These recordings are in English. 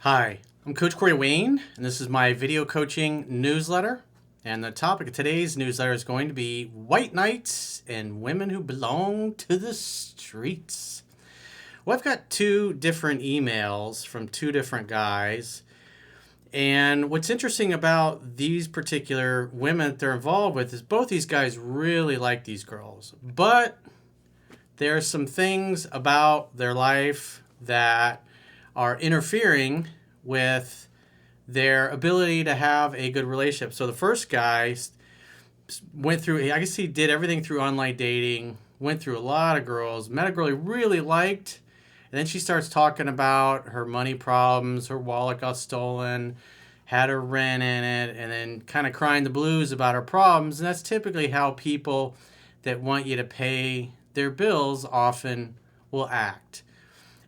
Hi, I'm Coach Corey Wayne, and this is my video coaching newsletter. And the topic of today's newsletter is going to be white knights and women who belong to the streets. Well, I've got two different emails from two different guys. And what's interesting about these particular women that they're involved with is both these guys really like these girls. But there are some things about their life that are interfering with their ability to have a good relationship. So the first guy went through, I guess he did everything through online dating, went through a lot of girls, met a girl he really liked, and then she starts talking about her money problems, her wallet got stolen, had her rent in it, and then kind of crying the blues about her problems. And that's typically how people that want you to pay their bills often will act.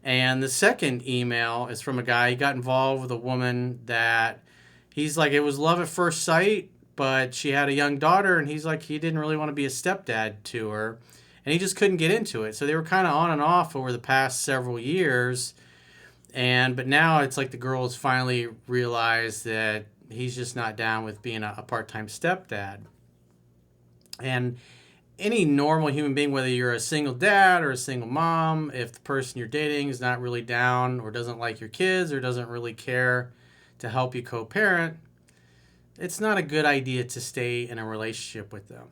And the second email is from a guy. He got involved with a woman that he's like, it was love at first sight, but she had a young daughter, and he's like, he didn't really want to be a stepdad to her, and he just couldn't get into it. So they were kind of on and off over the past several years. But now it's like the girl has finally realized that he's just not down with being a part-time stepdad. And any normal human being, whether you're a single dad or a single mom, if the person you're dating is not really down or doesn't like your kids or doesn't really care to help you co-parent, it's not a good idea to stay in a relationship with them.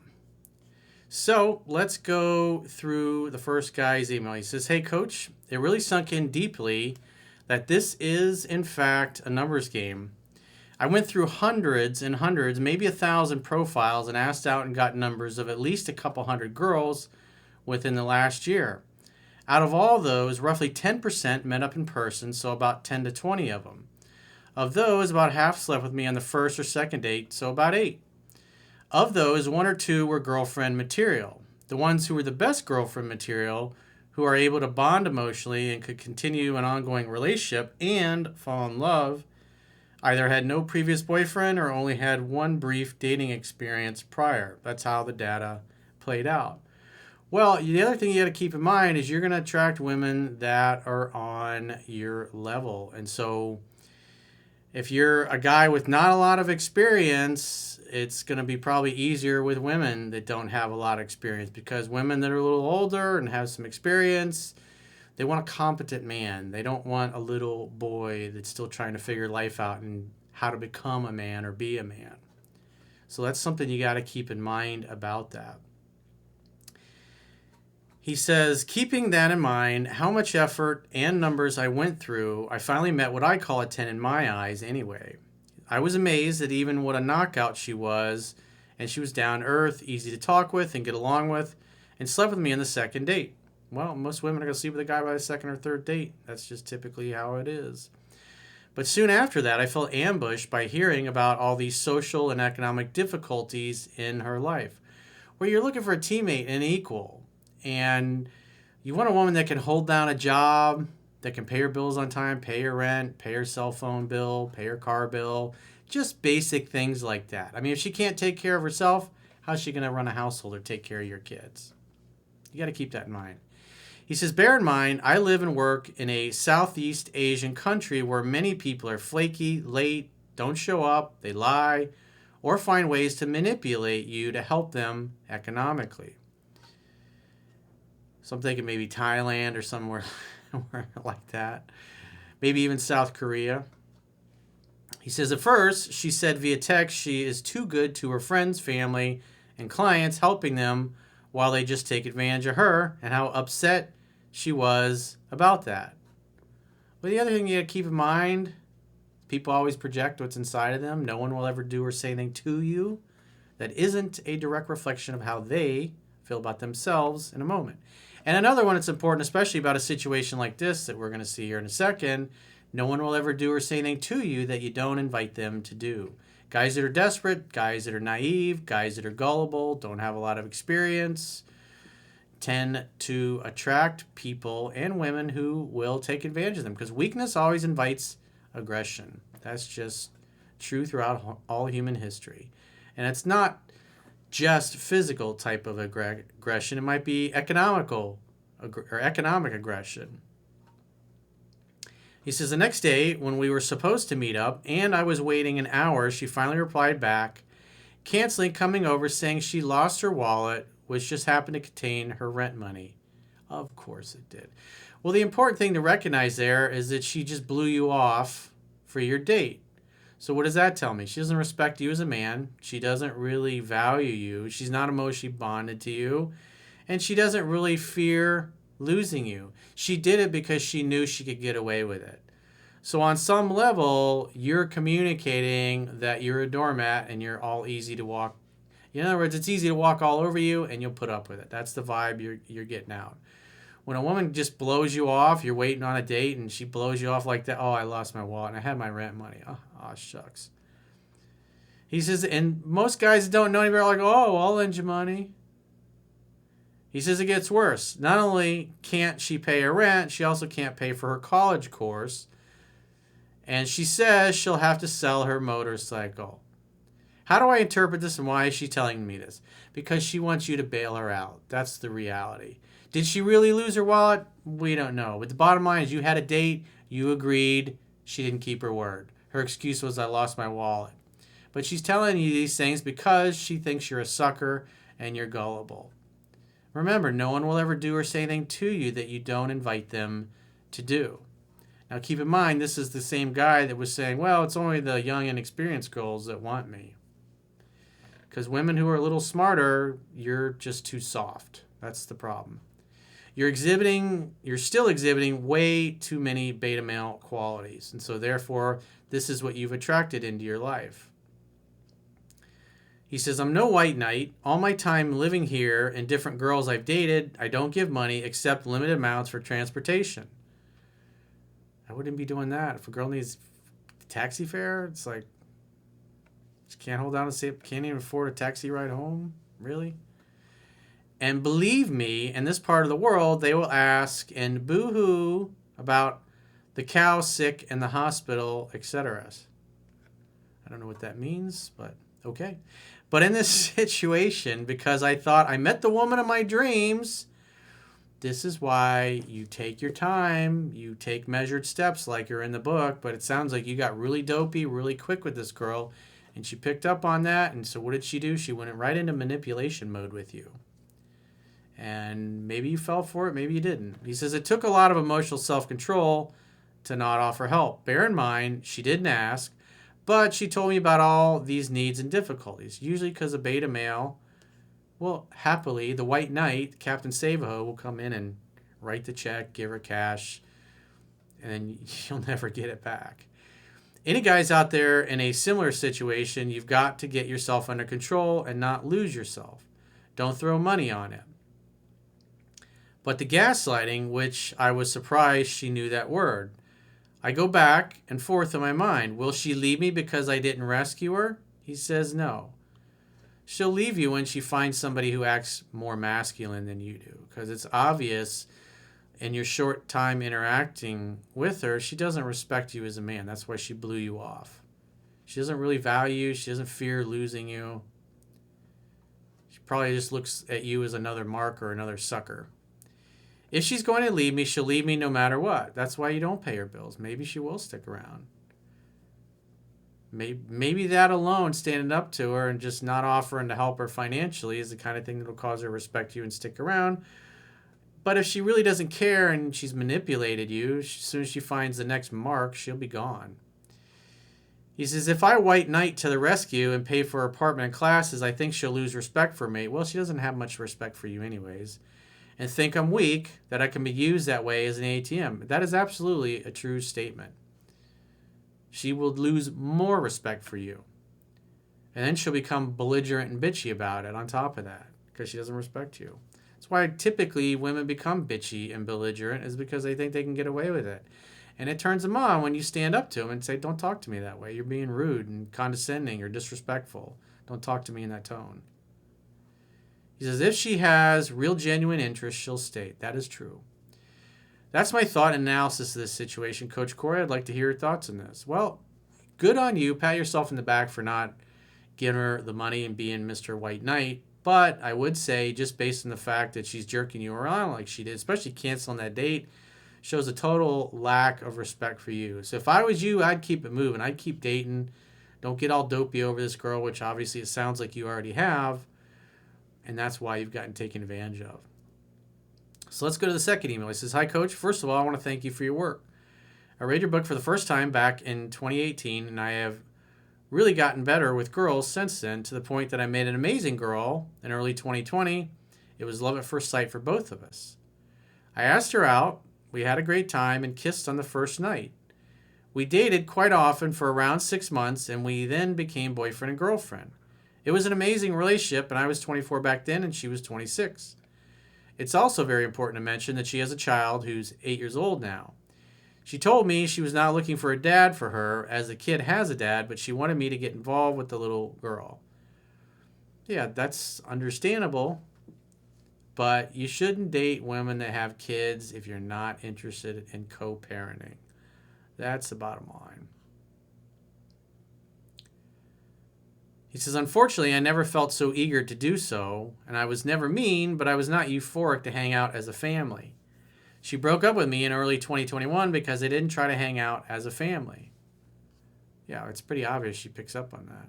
So let's go through the first guy's email. He says, "Hey, Coach, it really sunk in deeply that this is, in fact, a numbers game. I went through hundreds and hundreds, maybe 1,000 profiles and asked out and got numbers of at least a couple hundred girls within the last year. Out of all those, roughly 10% met up in person, so about 10 to 20 of them. Of those, about half slept with me on the first or second date, so about 8. Of those, 1 or 2 were girlfriend material. The ones who were the best girlfriend material, who are able to bond emotionally and could continue an ongoing relationship and fall in love, either had no previous boyfriend or only had one brief dating experience prior." That's how the data played out. Well, the other thing you got to keep in mind is you're going to attract women that are on your level. And so if you're a guy with not a lot of experience, it's going to be probably easier with women that don't have a lot of experience, because women that are a little older and have some experience, they want a competent man. They don't want a little boy that's still trying to figure life out and how to become a man or be a man. So that's something you got to keep in mind about that. He says, "Keeping that in mind, how much effort and numbers I went through, I finally met what I call a 10 in my eyes anyway. I was amazed at even what a knockout she was, and she was down to earth, easy to talk with and get along with, and slept with me on the second date. Well, most women are going to sleep with a guy by the second or third date. That's just typically how it is. But soon after that, I felt ambushed by hearing about all these social and economic difficulties in her life, where you're looking for a teammate and an equal. And you want a woman that can hold down a job, that can pay her bills on time, pay her rent, pay her cell phone bill, pay her car bill, just basic things like that. I mean, if she can't take care of herself, how's she going to run a household or take care of your kids? You got to keep that in mind." He says, "Bear in mind, I live and work in a Southeast Asian country where many people are flaky, late, don't show up, they lie, or find ways to manipulate you to help them economically." So I'm thinking maybe Thailand or somewhere like that. Maybe even South Korea. He says, "At first, she said via text she is too good to her friends, family, and clients, helping them while they just take advantage of her, and how upset she was about that." But the other thing you got to keep in mind, people always project what's inside of them. No one will ever do or say anything to you that isn't a direct reflection of how they feel about themselves in a moment. And another one that's important, especially about a situation like this that we're going to see here in a second, no one will ever do or say anything to you that you don't invite them to do. Guys that are desperate, guys that are naive, guys that are gullible, don't have a lot of experience, tend to attract people and women who will take advantage of them, because weakness always invites aggression. That's just true throughout all human history. And it's not just physical type of aggression. It might be economic aggression. He says, the next day, when we were supposed to meet up and I was waiting an hour, she finally replied back, canceling, coming over, saying she lost her wallet, which just happened to contain her rent money. Of course it did. Well, the important thing to recognize there is that she just blew you off for your date. So what does that tell me? She doesn't respect you as a man. She doesn't really value you. She's not emotionally bonded to you. And she doesn't really fear losing you. She did it because she knew she could get away with it. So on some level, you're communicating that you're a doormat and you're all easy to walk. In other words, it's easy to walk all over you and you'll put up with it. That's the vibe you're getting out. When a woman just blows you off, you're waiting on a date and she blows you off like that. Oh, I lost my wallet and I had my rent money. Oh, shucks. He says, and most guys don't know anybody are like, oh, I'll lend you money. He says it gets worse. Not only can't she pay her rent, she also can't pay for her college course. And she says she'll have to sell her motorcycle. How do I interpret this and why is she telling me this? Because she wants you to bail her out. That's the reality. Did she really lose her wallet? We don't know. But the bottom line is you had a date, you agreed, she didn't keep her word. Her excuse was, I lost my wallet. But she's telling you these things because she thinks you're a sucker and you're gullible. Remember, no one will ever do or say anything to you that you don't invite them to do. Now keep in mind, this is the same guy that was saying, well, it's only the young and experienced girls that want me. Because women who are a little smarter, you're just too soft. That's the problem. You're still exhibiting way too many beta male qualities. And so therefore, this is what you've attracted into your life. He says, I'm no white knight. All my time living here and different girls I've dated, I don't give money except limited amounts for transportation. I wouldn't be doing that. If a girl needs taxi fare, it's like, she can't hold down can't even afford a taxi ride home? Really? And believe me, in this part of the world, they will ask and boo-hoo about the cow sick in the hospital, etc. I don't know what that means, but okay. But in this situation, because I thought I met the woman of my dreams, this is why you take your time, you take measured steps like you're in the book, but it sounds like you got really dopey really quick with this girl, and she picked up on that, and so what did she do? She went right into manipulation mode with you. And maybe you fell for it, maybe you didn't. He says it took a lot of emotional self-control to not offer help. Bear in mind, she didn't ask, but she told me about all these needs and difficulties, usually because a beta male, well, happily, the white knight, Captain Savaho, will come in and write the check, give her cash, and then you'll never get it back. Any guys out there in a similar situation, you've got to get yourself under control and not lose yourself. Don't throw money on it. But the gaslighting, which I was surprised she knew that word. I go back and forth in my mind. Will she leave me because I didn't rescue her? He says no. She'll leave you when she finds somebody who acts more masculine than you do. Because it's obvious in your short time interacting with her, she doesn't respect you as a man. That's why she blew you off. She doesn't really value you. She doesn't fear losing you. She probably just looks at you as another mark or another sucker. If she's going to leave me, she'll leave me no matter what. That's why you don't pay her bills. Maybe she will stick around. Maybe that alone, standing up to her and just not offering to help her financially, is the kind of thing that will cause her to respect you and stick around. But if she really doesn't care and she's manipulated you, as soon as she finds the next mark, she'll be gone. He says, if I white knight to the rescue and pay for her apartment and classes, I think she'll lose respect for me. Well, she doesn't have much respect for you anyways. And think I'm weak, that I can be used that way as an ATM. That is absolutely a true statement. She will lose more respect for you. And then she'll become belligerent and bitchy about it on top of that, because she doesn't respect you. That's why typically women become bitchy and belligerent, is because they think they can get away with it. And it turns them on when you stand up to them and say, don't talk to me that way. You're being rude and condescending or disrespectful. Don't talk to me in that tone. He says, if she has real genuine interest, she'll stay. That is true. That's my thought and analysis of this situation. Coach Corey, I'd like to hear your thoughts on this. Well, good on you. Pat yourself in the back for not giving her the money and being Mr. White Knight. But I would say, just based on the fact that she's jerking you around like she did, especially canceling that date, shows a total lack of respect for you. So if I was you, I'd keep it moving. I'd keep dating. Don't get all dopey over this girl, which obviously it sounds like you already have. And that's why you've gotten taken advantage of. So let's go to the second email. He says, "Hi, Coach. First of all, I want to thank you for your work. I read your book for the first time back in 2018, and I have really gotten better with girls since then, to the point that I made an amazing girl in early 2020. It was love at first sight for both of us. I asked her out. We had a great time and kissed on the first night. We dated quite often for around 6 months, and we then became boyfriend and girlfriend. It was an amazing relationship, and I was 24 back then, and she was 26. It's also very important to mention that she has a child who's 8 years old now. She told me she was not looking for a dad for her, as the kid has a dad, but she wanted me to get involved with the little girl." Yeah, that's understandable, but you shouldn't date women that have kids if you're not interested in co-parenting. That's the bottom line. He says, "Unfortunately, I never felt so eager to do so, and I was never mean, but I was not euphoric to hang out as a family. She broke up with me in early 2021 because I didn't try to hang out as a family." Yeah, it's pretty obvious she picks up on that.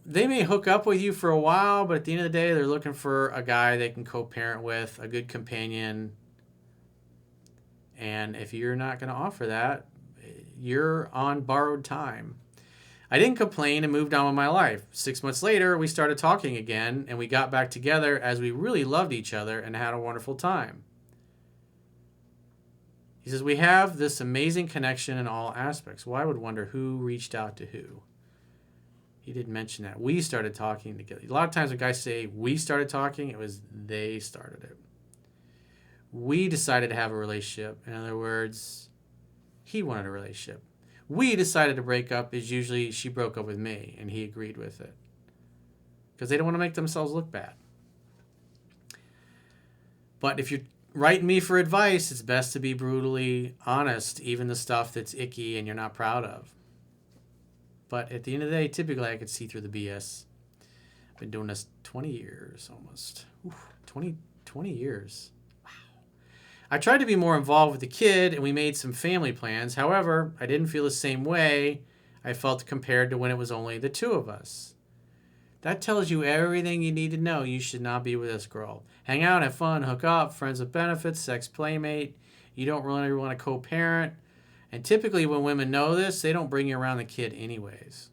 They may hook up with you for a while, but at the end of the day, they're looking for a guy they can co-parent with, a good companion. And if you're not going to offer that, you're on borrowed time. I didn't complain and moved on with my life. 6 months later, we started talking again, and we got back together as we really loved each other and had a wonderful time. He says, "We have this amazing connection in all aspects." Well, I would wonder who reached out to who. He didn't mention that. We started talking together. A lot of times when guys say we started talking, it was they started it. We decided to have a relationship. In other words, he wanted a relationship. We decided to break up is usually she broke up with me and he agreed with it. Because they don't want to make themselves look bad. But if you're writing me for advice, it's best to be brutally honest, even the stuff that's icky and you're not proud of. But at the end of the day, typically I could see through the BS. I've been doing this 20 years almost. 20 years. I tried to be more involved with the kid, and we made some family plans. However, I didn't feel the same way I felt compared to when it was only the two of us. That tells you everything you need to know. You should not be with this girl. Hang out, have fun, hook up, friends with benefits, sex playmate. You don't really want to co-parent. And typically when women know this, they don't bring you around the kid anyways.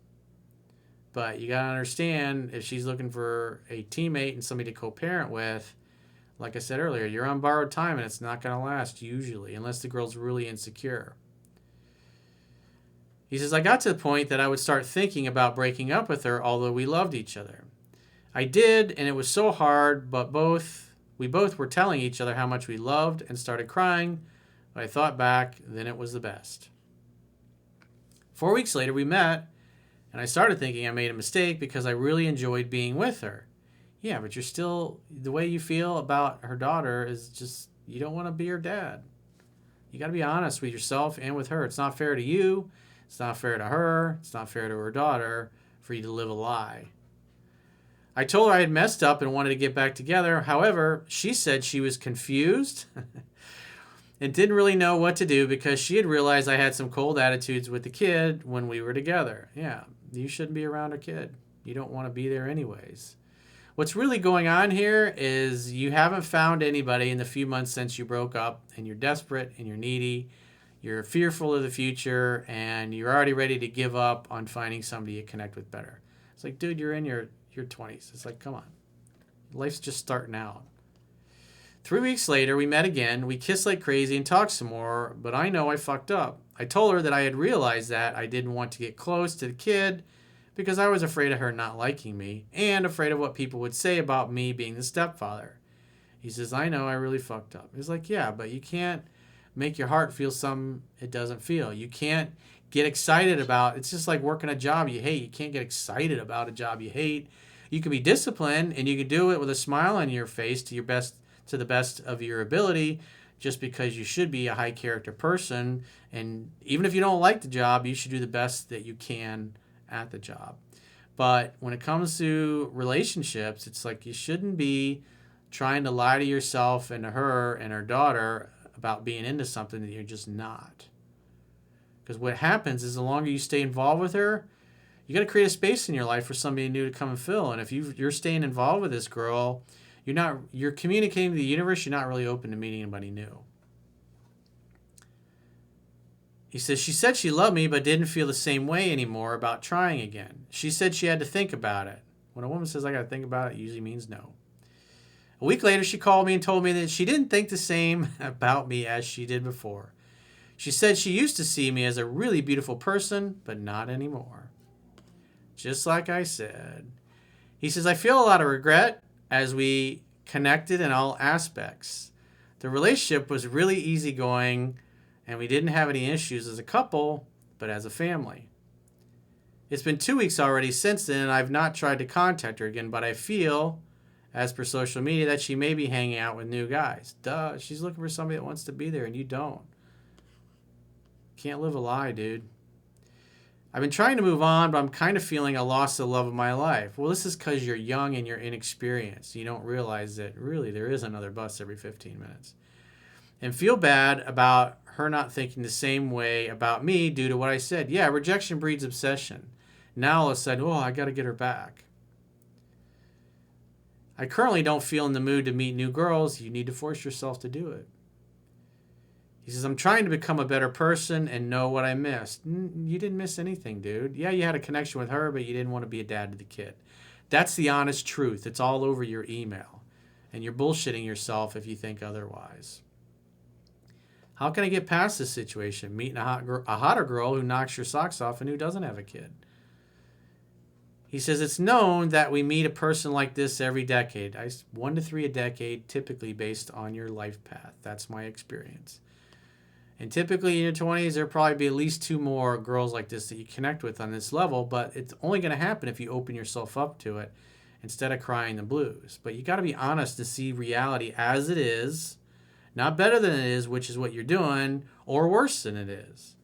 But you got to understand, if she's looking for a teammate and somebody to co-parent with, like I said earlier, you're on borrowed time and it's not going to last usually, unless the girl's really insecure. He says, "I got to the point that I would start thinking about breaking up with her, although we loved each other. I did, and it was so hard, but we both were telling each other how much we loved and started crying. But I thought back, then it was the best. 4 weeks later, we met, and I started thinking I made a mistake because I really enjoyed being with her. Yeah, but you're still, the way you feel about her daughter is just, you don't want to be her dad. You got to be honest with yourself and with her. It's not fair to you. It's not fair to her. It's not fair to her daughter for you to live a lie. I told her I had messed up and wanted to get back together. However, she said she was confused and didn't really know what to do because she had realized I had some cold attitudes with the kid when we were together. Yeah, you shouldn't be around a kid. You don't want to be there anyways. What's really going on here is you haven't found anybody in the few months since you broke up, and you're desperate and you're needy. You're fearful of the future, and you're already ready to give up on finding somebody you connect with better. It's like, dude, you're in your 20s. It's like, come on. Life's just starting out. 3 weeks later, we met again. We kissed like crazy and talked some more, but I know I fucked up. I told her that I had realized that I didn't want to get close to the kid because I was afraid of her not liking me and afraid of what people would say about me being the stepfather. He says, I know I really fucked up. He's like, yeah, but you can't make your heart feel something it doesn't feel. You can't get excited about, it's just like working a job you hate. You can't get excited about a job you hate. You can be disciplined and you can do it with a smile on your face to the best of your ability, just because you should be a high character person. And even if you don't like the job, you should do the best that you can at the job. But when it comes to relationships, it's like you shouldn't be trying to lie to yourself and to her and her daughter about being into something that you're just not. Because what happens is the longer you stay involved with her, you got to create a space in your life for somebody new to come and fill. And if you're staying involved with this girl, you're communicating to the universe, you're not really open to meeting anybody new. He says, she said she loved me but didn't feel the same way anymore about trying again. She said she had to think about it. When a woman says, I got to think about it, it usually means no. A week later, she called me and told me that she didn't think the same about me as she did before. She said she used to see me as a really beautiful person, but not anymore. Just like I said. He says, I feel a lot of regret as we connected in all aspects. The relationship was really easygoing, and we didn't have any issues as a couple, but as a family. It's been 2 weeks already since then, and I've not tried to contact her again, but I feel, as per social media, that she may be hanging out with new guys. Duh, she's looking for somebody that wants to be there, and you don't. Can't live a lie, dude. I've been trying to move on, but I'm kind of feeling I lost the love of my life. Well, this is because you're young and you're inexperienced. You don't realize that really there is another bus every 15 minutes. And feel bad about her not thinking the same way about me due to what I said. Yeah, rejection breeds obsession. Now all of a sudden, oh, I got to get her back. I currently don't feel in the mood to meet new girls. You need to force yourself to do it. He says, I'm trying to become a better person and know what I missed. You didn't miss anything, dude. Yeah, you had a connection with her, but you didn't want to be a dad to the kid. That's the honest truth. It's all over your email. And you're bullshitting yourself if you think otherwise. How can I get past this situation? Meeting a hotter girl who knocks your socks off and who doesn't have a kid. He says, it's known that we meet a person like this every decade. 1 to 3 a decade, typically based on your life path. That's my experience. And typically in your 20s, there'll probably be at least 2 more girls like this that you connect with on this level, but it's only going to happen if you open yourself up to it instead of crying the blues. But you got to be honest to see reality as it is, not better than it is, which is what you're doing, or worse than it is.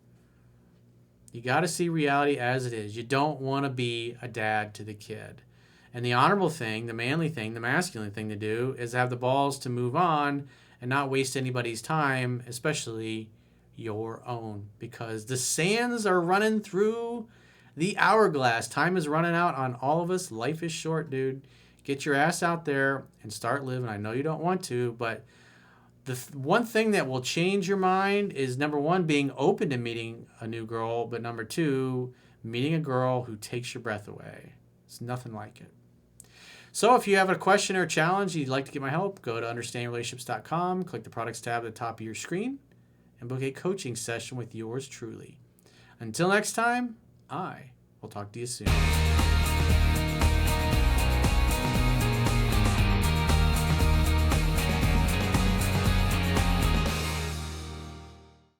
You got to see reality as it is. You don't want to be a dad to the kid. And the honorable thing, the manly thing, the masculine thing to do is have the balls to move on and not waste anybody's time, especially your own, because the sands are running through the hourglass. Time is running out on all of us. Life is short, dude. Get your ass out there and start living. I know you don't want to, but the one thing that will change your mind is, number 1, being open to meeting a new girl, but number 2, meeting a girl who takes your breath away. It's nothing like it. So if you have a question or a challenge, you'd like to get my help, go to understandingrelationships.com, click the products tab at the top of your screen, and book a coaching session with yours truly. Until next time, I will talk to you soon.